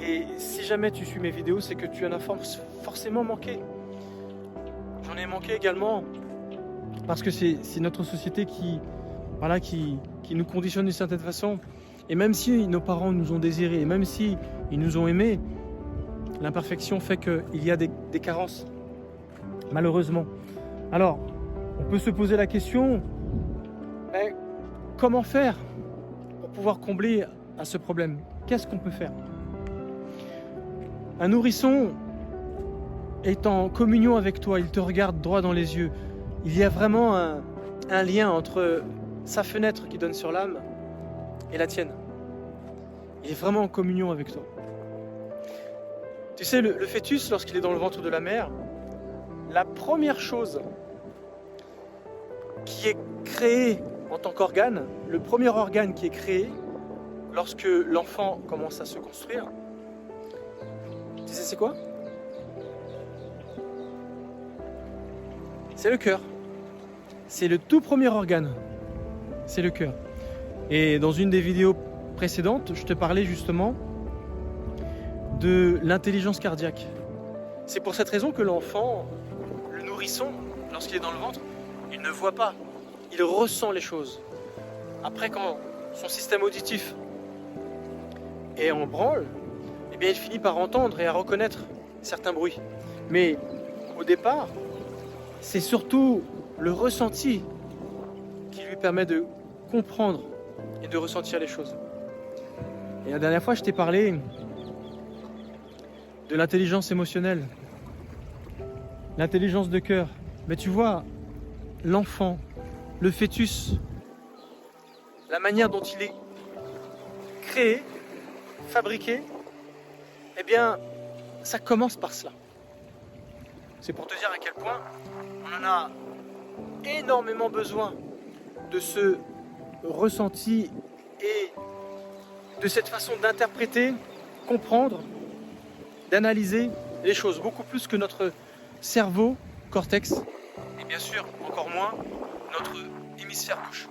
Et si jamais tu suis mes vidéos, c'est que tu en as forcément manqué. J'en ai manqué également parce que c'est notre société qui nous conditionne d'une certaine façon. Et même si nos parents nous ont désirés, et même si ils nous ont aimés, l'imperfection fait qu'il y a des carences, malheureusement. Alors, on peut se poser la question, comment faire pour pouvoir combler à ce problème? Qu'est-ce qu'on peut faire? Un nourrisson est en communion avec toi, il te regarde droit dans les yeux. Il y a vraiment un lien entre sa fenêtre qui donne sur l'âme et la tienne. Il est vraiment en communion avec toi. Tu sais, le fœtus, lorsqu'il est dans le ventre de la mère, la première chose qui est créée en tant qu'organe, le premier organe qui est créé lorsque l'enfant commence à se construire, tu sais c'est quoi? C'est le cœur. C'est le tout premier organe. C'est le cœur. Et dans une des vidéos précédentes, je te parlais justement de l'intelligence cardiaque. C'est pour cette raison que l'enfant, le nourrisson, lorsqu'il est dans le ventre, il ne voit pas, il ressent les choses. Après, quand son système auditif est en branle, eh bien, il finit par entendre et à reconnaître certains bruits. Mais au départ, c'est surtout le ressenti qui lui permet de comprendre et de ressentir les choses. Et la dernière fois, je t'ai parlé de l'intelligence émotionnelle, l'intelligence de cœur. Mais tu vois, l'enfant, le fœtus, la manière dont il est créé, fabriqué, eh bien, ça commence par cela. C'est pour te dire à quel point on en a énormément besoin de ce ressenti et de cette façon d'interpréter, comprendre, d'analyser les choses, beaucoup plus que notre cerveau, cortex, et bien sûr encore moins notre hémisphère gauche.